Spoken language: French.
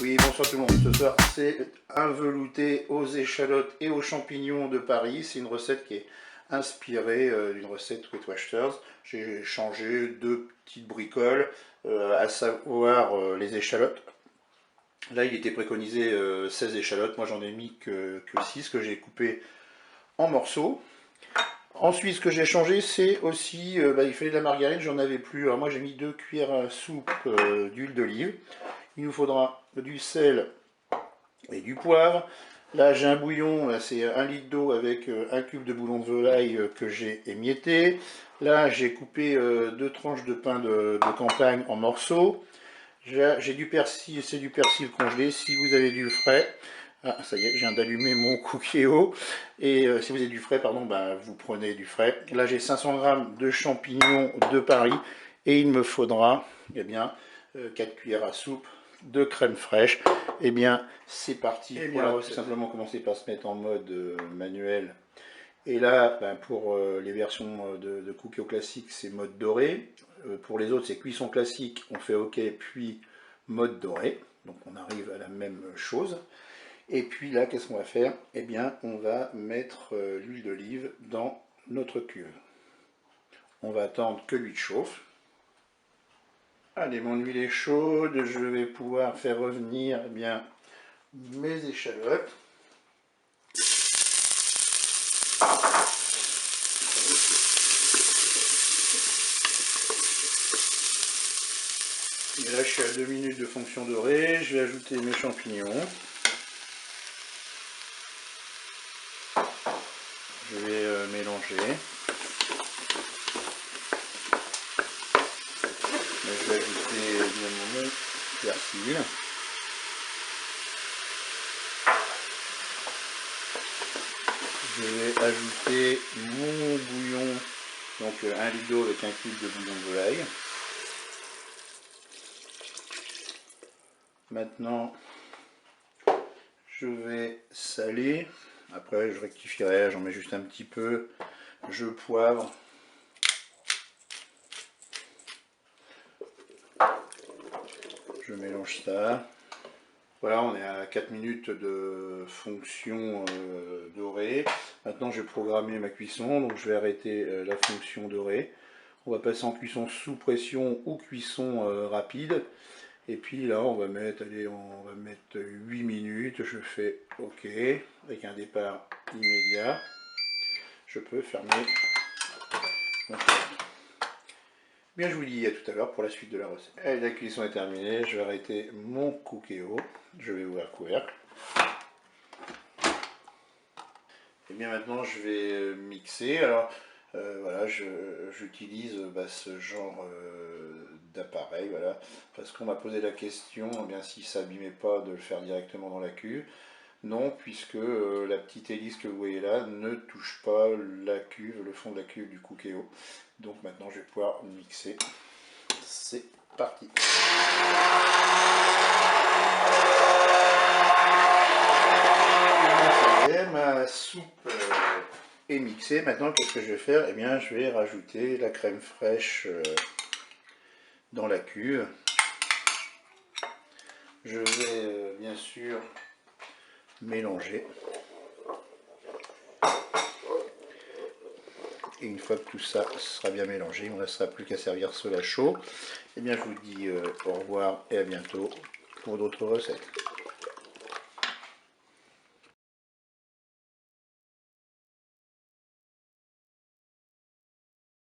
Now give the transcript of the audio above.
Oui, bonsoir tout le monde. Ce soir, c'est un velouté aux échalotes et aux champignons de Paris. C'est une recette qui est inspirée d'une recette Weight Watchers. J'ai changé deux petites bricoles, à savoir les échalotes. Là, il était préconisé 16 échalotes. Moi, j'en ai mis que 6 que j'ai coupées en morceaux. Ensuite, ce que j'ai changé, c'est aussi, il fallait de la margarine, j'en avais plus. Alors moi, j'ai mis 2 cuillères à soupe d'huile d'olive. Il nous faudra du sel et du poivre. Là, j'ai un bouillon, là c'est 1 litre d'eau avec 1 cube de bouillon de volaille que j'ai émietté. Là, j'ai coupé 2 tranches de pain de campagne en morceaux. J'ai du persil, c'est du persil congelé. Si vous avez du frais, ah, ça y est, je viens d'allumer mon Cookéo. Et si vous avez du frais, pardon, vous prenez du frais. Là, j'ai 500 g de champignons de Paris. Et il me faudra, eh bien, 4 cuillères à soupe de crème fraîche. Eh bien, c'est parti. Pour la recette, simplement commencer par se mettre en mode manuel. Et là, pour les versions de Cookéo classique, c'est mode doré. Pour les autres, c'est cuisson classique, on fait OK, puis mode doré. Donc on arrive à la même chose. Et puis là, qu'est-ce qu'on va faire? Eh bien, on va mettre l'huile d'olive dans notre cuve. On va attendre que l'huile chauffe. Allez, mon huile est chaude, je vais pouvoir faire revenir bien mes échalotes. Et là, je suis à 2 minutes de fonction dorée. Je vais ajouter mes champignons. Je vais mélanger. Je vais ajouter bien mon persil. Je vais ajouter mon bouillon, donc 1 litre d'eau avec 1 cube de bouillon de volaille. Maintenant, je vais saler. Après, je rectifierai, j'en mets juste un petit peu. Je poivre. Je mélange ça. Voilà, on est à 4 minutes de fonction dorée. Maintenant, je vais programmer ma cuisson. Donc, je vais arrêter la fonction dorée. On va passer en cuisson sous pression ou cuisson rapide. Et puis là, on va mettre 8 minutes. Je fais OK avec un départ immédiat. Je peux fermer mon four. Bien, je vous dis à tout à l'heure pour la suite de la recette. Allez, la cuisson est terminée. Je vais arrêter mon Cookéo. Je vais ouvrir le couvercle. Et bien maintenant, je vais mixer. Alors, voilà, j'utilise ce genre d'appareil, voilà, parce qu'on m'a posé la question, eh bien, si ça n'abîmait pas de le faire directement dans la cuve. Non, puisque la petite hélice que vous voyez là ne touche pas la cuve, le fond de la cuve du Cookéo. Donc maintenant, je vais pouvoir mixer. C'est parti. Ça y est, ma soupe est mixée. Maintenant, qu'est-ce que je vais faire? Eh bien, je vais rajouter la crème fraîche dans la cuve. Je vais bien sûr mélanger. Et une fois que tout ça sera bien mélangé, il ne restera plus qu'à servir cela chaud. Et bien, je vous dis au revoir et à bientôt pour d'autres recettes.